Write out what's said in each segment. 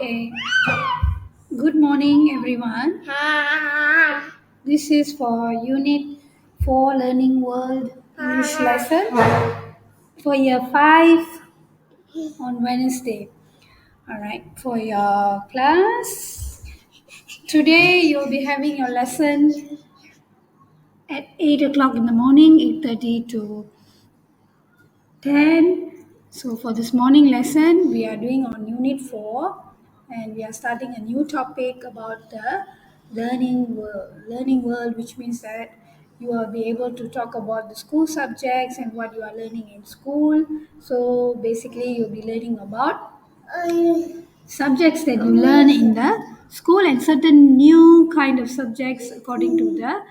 Okay. Good morning, everyone. This is for Unit 4 Learning World English lesson for Year 5 on Wednesday. All right. For your class, today you'll be having your lesson at 8 o'clock in the morning, 8:30 to 10. So for this morning lesson, we are doing on Unit 4 and we are starting a new topic about the learning world. Learning world, which means that you will be able to talk about the school subjects and what you are learning in school. So basically, you'll be learning about subjects that you learn in the school and certain new kind of subjects according to the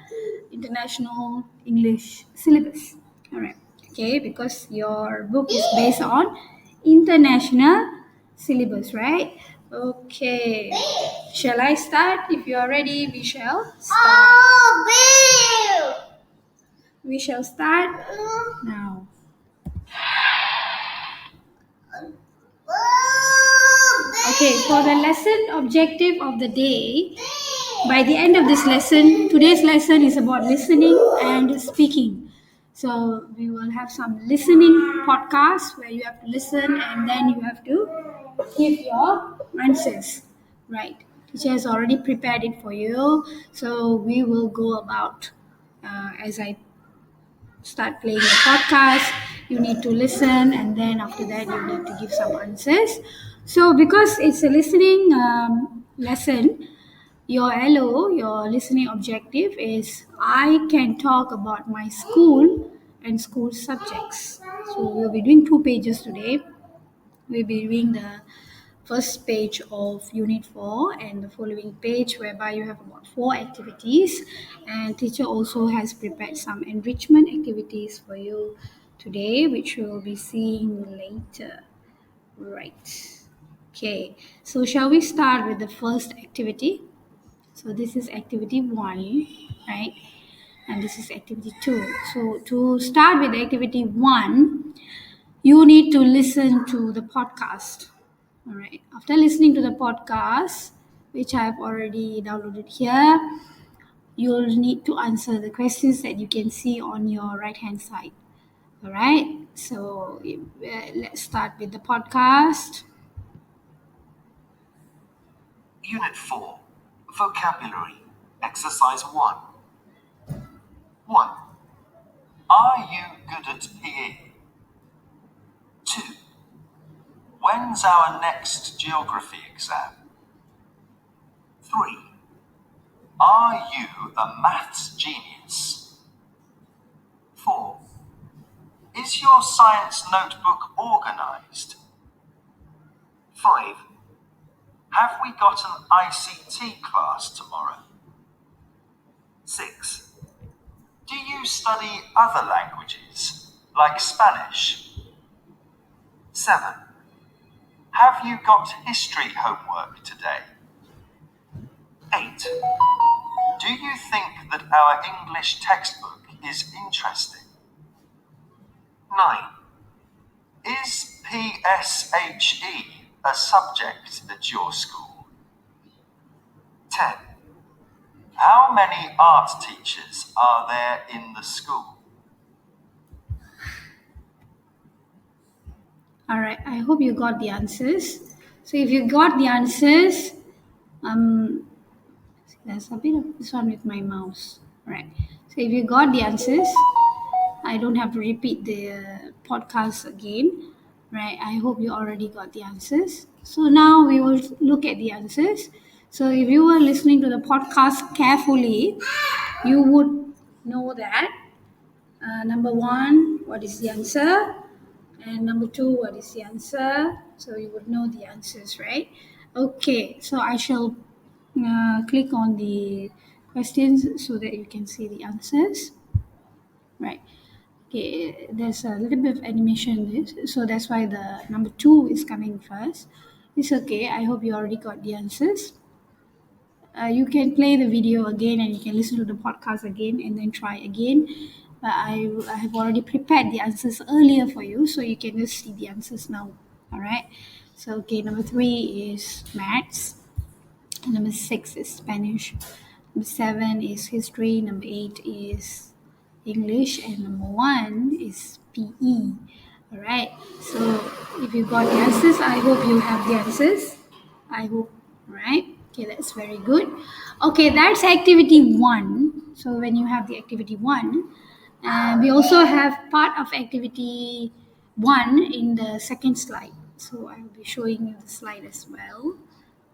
international English syllabus. All right. Okay, because your book is based on international syllabus, right? Okay. Shall I start? If you are ready, we shall start. We shall start now. Okay, for the lesson objective of the day, by the end of this lesson, today's lesson is about listening and speaking. So we will have some listening podcasts where you have to listen and then you have to give your answers. Right. Teacher has already prepared it for you. So we will go about as I start playing the podcast. You need to listen, and then after that, you need to give some answers. So, because it's a listening lesson, your LO, your listening objective is I can talk about my school and school subjects. So, we'll be doing 2 pages today. We'll be doing the first page of unit 4 and the following page whereby you have about 4 activities, and teacher also has prepared some enrichment activities for you today, which we will be seeing later. Right. Okay, so shall we start with the first activity? So this is activity 1, right? And this is activity 2. So to start with activity 1, you need to listen to the podcast. All right. After listening to the podcast, which I have already downloaded here, you'll need to answer the questions that you can see on your right hand side. All right. So let's start with the podcast. Unit 4 Vocabulary Exercise 1 1. Are you good at PE? 2. When's our next geography exam? 3. Are you a maths genius? 4. Is your science notebook organized? 5. Have we got an ICT class tomorrow? 6. Do you study other languages, like Spanish? 7. Have you got history homework today? 8. Do you think that our English textbook is interesting? 9. Is PSHE a subject at your school? 10. How many art teachers are there in the school? All right. I hope you got the answers. So if you got the answers, there's a bit of this one with my mouse. Right. So if you got the answers, I don't have to repeat the podcast again. Right. I hope you already got the answers. So now we will look at the answers. So if you were listening to the podcast carefully, you would know that number 1, what is the answer? And number 2, what is the answer? So you would know the answers, right? Okay, so I shall click on the questions so that you can see the answers. Right. Okay, there's a little bit of animation in this, so that's why the number 2 is coming first. It's okay. I hope you already got the answers. You can play the video again and you can listen to the podcast again and then try again. But I have already prepared the answers earlier for you, so you can just see the answers now. All right. So, okay, number 3 is maths. Number 6 is Spanish. Number 7 is history. Number 8 is English. And number 1 is PE. All right. So if you got the answers, I hope you have the answers. I hope. All right. Okay, that's very good. Okay, that's activity 1. So when you have the activity 1, and we also have part of activity 1 in the second slide. So I will be showing you the slide as well.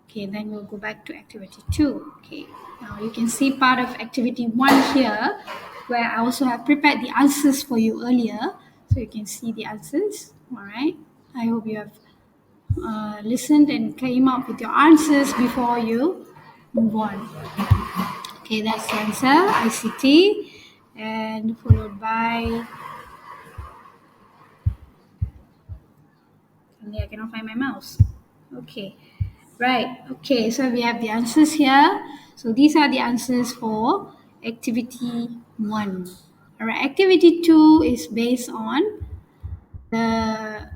Okay, then we'll go back to activity 2. Okay, now you can see part of activity 1 here, where I also have prepared the answers for you earlier. So you can see the answers. All right. I hope you have listened and came up with your answers before you move on. Okay, that's the answer, ICT, and followed by. Suddenly I cannot find my mouse. Okay. Right. Okay. So we have the answers here. So these are the answers for activity 1. All right. Activity 2 is based on the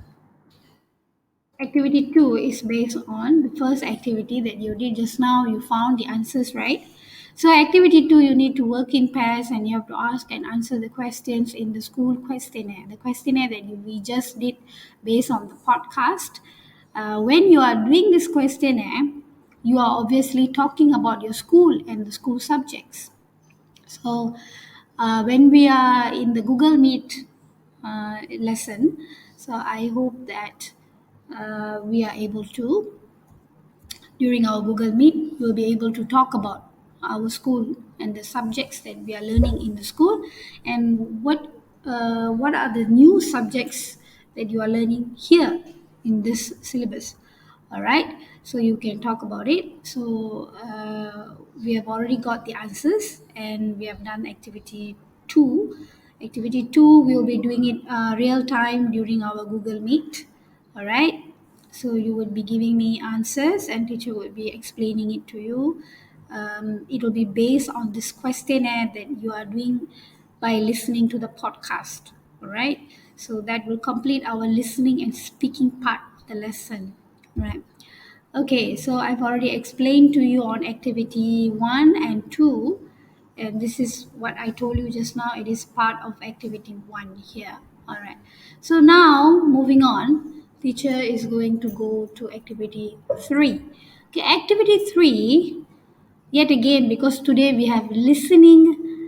activity 2 is based on the first activity that you did just now. You found the answers, right? So activity 2, you need to work in pairs and you have to ask and answer the questions in the school questionnaire. The questionnaire that we just did based on the podcast. When you are doing this questionnaire, you are obviously talking about your school and the school subjects. So when we are in the Google Meet lesson, so I hope that we are able to, during our Google Meet, we'll be able to talk about our school and the subjects that we are learning in the school, and what are the new subjects that you are learning here in this syllabus. All right, so you can talk about it. So we have already got the answers, and we have done activity 2. Activity 2, we'll be doing it real time during our Google Meet. All right, so you would be giving me answers and teacher would be explaining it to you. It will be based on this questionnaire that you are doing by listening to the podcast. All right, so that will complete our listening and speaking part of the lesson. Right. Okay, so I've already explained to you on activity 1 and 2, and this is what I told you just now. It is part of activity 1 here. All right, so now moving on, teacher is going to go to activity 3. Okay, activity 3, yet again, because today we have listening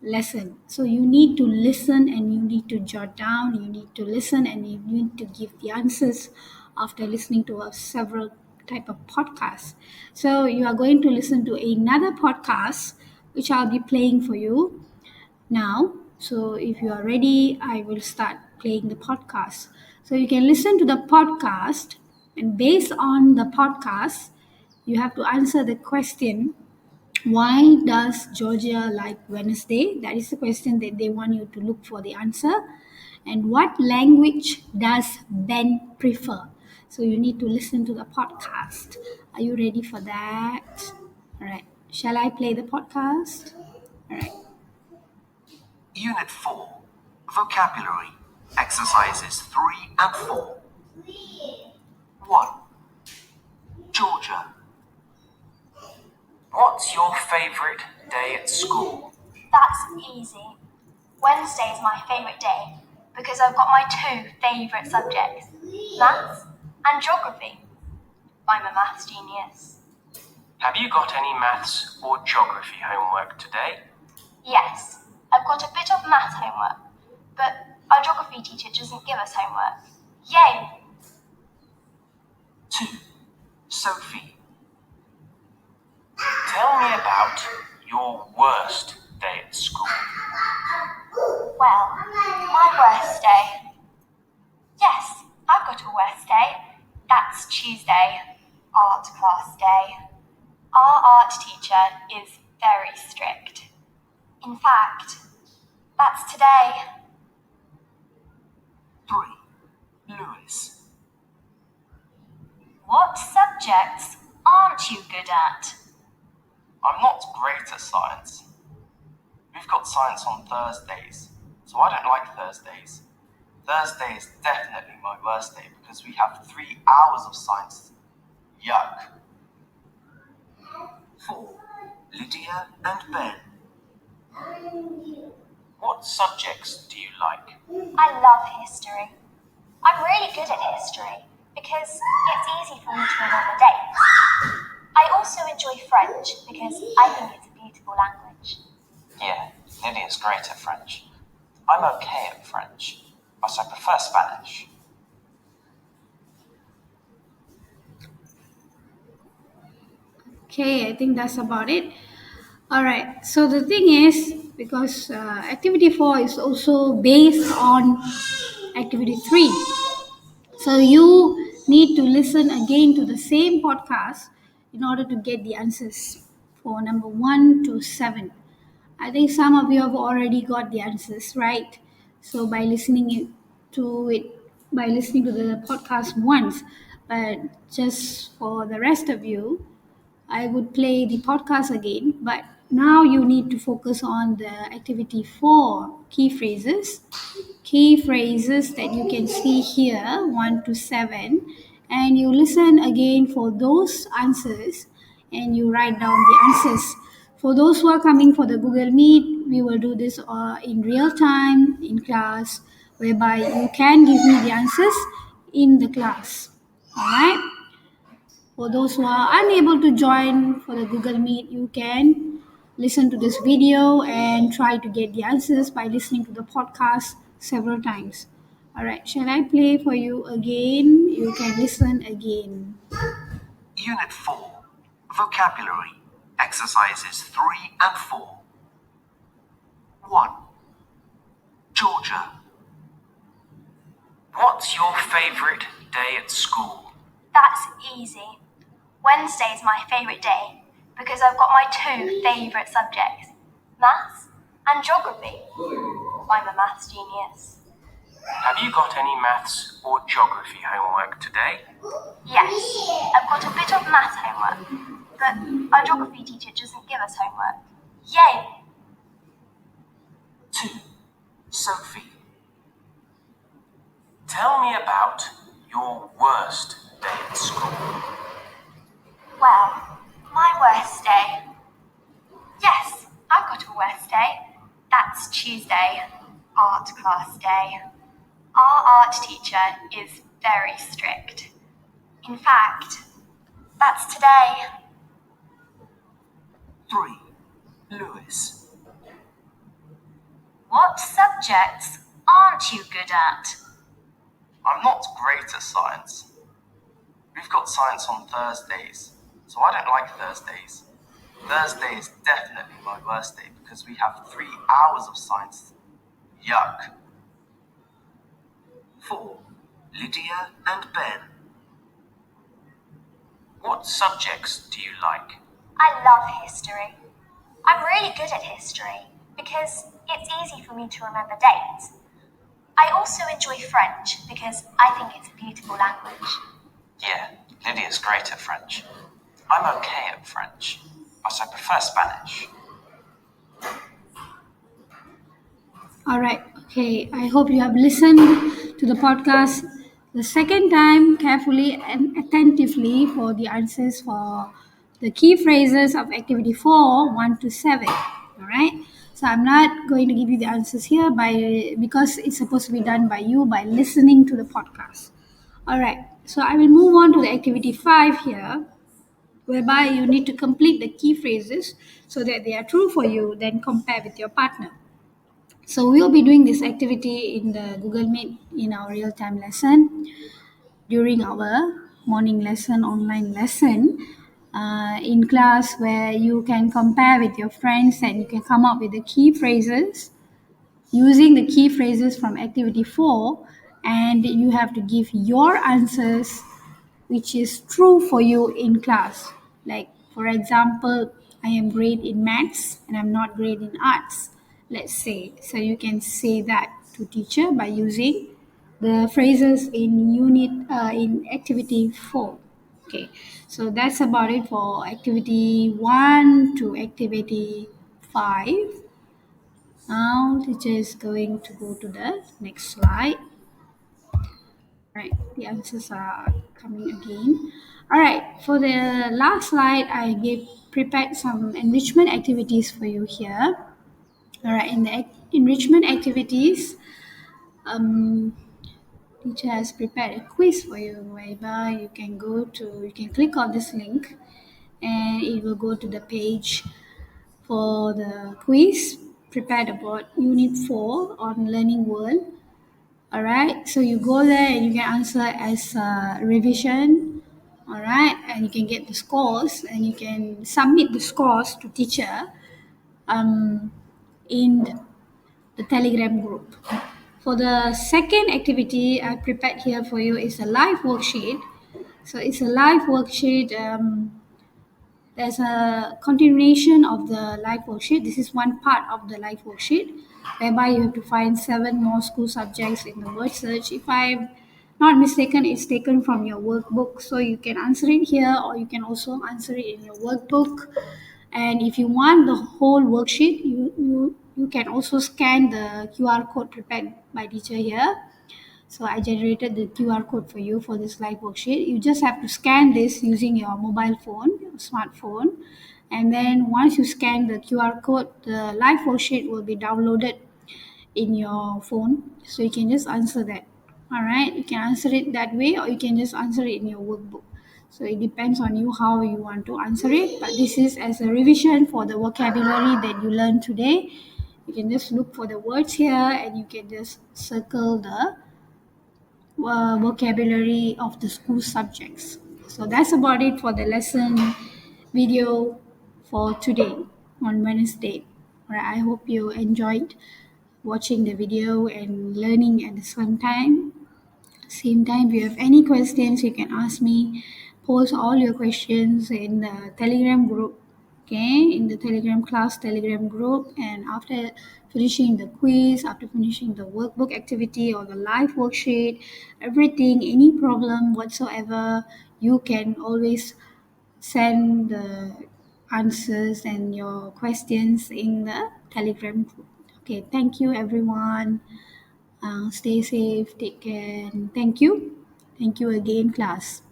lesson, so you need to listen and you need to jot down, you need to listen and you need to give the answers after listening to a several type of podcasts. So you are going to listen to another podcast which I'll be playing for you now. So if you are ready, I will start playing the podcast. So you can listen to the podcast, and based on the podcast, you have to answer the question, why does Georgia like Wednesday? That is the question that they want you to look for the answer. And what language does Ben prefer? So you need to listen to the podcast. Are you ready for that? All right. Shall I play the podcast? All right. Unit 4. Vocabulary. Exercises 3 and 4. 1. Georgia. What's your favourite day at school? That's easy. Wednesday is my favourite day because I've got my 2 favourite subjects, maths and geography. I'm a maths genius. Have you got any maths or geography homework today? Yes, I've got a bit of maths homework, but our geography teacher doesn't give us homework. Yay! 2. Sophie. Tell me about your worst day at school. Well, my worst day. Yes, I've got a worst day. That's Tuesday, art class day. Our art teacher is very strict. In fact, that's today. 3. Lewis. What subjects aren't you good at? I'm not great at science. We've got science on Thursdays, so I don't like Thursdays. Thursday is definitely my worst day because because we have 3 hours of science. Yuck. 4. Lydia and Ben. What subjects do you like? I love history. I'm really good at history because it's easy for me to remember dates. I also enjoy French because I think it's a beautiful language. Yeah, Lydia's great at French. I'm okay at French, but I prefer Spanish. Okay, I think that's about it. All right. So the thing is, because activity 4 is also based on activity 3, so you need to listen again to the same podcast in order to get the answers for number 1 to 7. I think some of you have already got the answers right. So by listening to the podcast once, but just for the rest of you, I would play the podcast again, but now you need to focus on the activity 4 key phrases. Key phrases that you can see here, 1 to 7, and you listen again for those answers and you write down the answers. For those who are coming for the Google Meet, we will do this in real time in class, whereby you can give me the answers in the class. All right. For those who are unable to join for the Google Meet, you can listen to this video and try to get the answers by listening to the podcast several times. All right, shall I play for you again? You can listen again. Unit 4. Vocabulary. Exercises 3 and 4. 1. Georgia. What's your favourite day at school? That's easy. Wednesday is my favourite day because I've got my two favourite subjects, maths and geography. I'm a maths genius. Have you got any maths or geography homework today? Yes, I've got a bit of maths homework, but our geography teacher doesn't give us homework. Yay! 2. Sophie. Tell me about your worst day at school. Well, my worst day. Yes, I've got a worst day. That's Tuesday, art class day. Our art teacher is very strict. In fact, that's today. 3. Lewis. What subjects aren't you good at? I'm not great at science. We've got science on Thursdays, so I don't like Thursdays. Thursday is definitely my worst day because we have 3 hours of science. Yuck. 4. Lydia and Ben. What subjects do you like? I love history. I'm really good at history because it's easy for me to remember dates. I also enjoy French because I think it's a beautiful language. Yeah, Lydia's great at French. I'm okay at French, but I prefer Spanish. All right. Okay. I hope you have listened to the podcast the second time carefully and attentively for the answers for the key phrases of activity 4, 1 to 7. All right. So I'm not going to give you the answers here because it's supposed to be done by you by listening to the podcast. All right. So I will move on to the activity 5 here, whereby you need to complete the key phrases so that they are true for you, then compare with your partner. So we'll be doing this activity in the Google Meet in our real-time lesson during our morning lesson, online lesson in class, where you can compare with your friends and you can come up with the key phrases using the key phrases from activity 4, and you have to give your answers which is true for you in class. Like, for example, I am great in maths and I'm not great in arts, let's say. So you can say that to teacher by using the phrases in activity 4. Okay, so that's about it for activity 1 to activity 5. Now teacher is going to go to the next slide. Right, the answers are coming again. All right, for the last slide, I gave prepared some enrichment activities for you here. All right, in the enrichment activities, um, teacher has prepared a quiz for you, whereby you can click on this link, and it will go to the page for the quiz prepared about Unit 4 on Learning World. All right, so you go there and you can answer as revision. All right, and you can get the scores and you can submit the scores to teacher um, in the Telegram group. For the second activity I prepared here for you is a live worksheet. So it's a live worksheet. There's a continuation of the live worksheet. This is one part of the live worksheet, whereby you have to find 7 more school subjects in the word search. If I'm not mistaken, it's taken from your workbook, so you can answer it here, or you can also answer it in your workbook. And if you want the whole worksheet, you can also scan the QR code prepared by teacher here. So I generated the QR code for you for this live worksheet. You just have to scan this using your mobile phone, your smartphone. And then once you scan the QR code, the live worksheet will be downloaded in your phone. So you can just answer that. All right. You can answer it that way, or you can just answer it in your workbook. So it depends on you how you want to answer it. But this is as a revision for the vocabulary that you learned today. You can just look for the words here and you can just circle the vocabulary of the school subjects. So that's about it for the lesson video for today on Wednesday. All right, I hope you enjoyed watching the video and learning at the same time. If you have any questions, you can ask me. Post all your questions in the Telegram group. Okay, in the Telegram class Telegram group, and after finishing the quiz, after finishing the workbook activity or the live worksheet, everything, any problem whatsoever, you can always send the answers and your questions in the Telegram group. Okay, thank you everyone. Stay safe, take care, and thank you. Thank you again, class.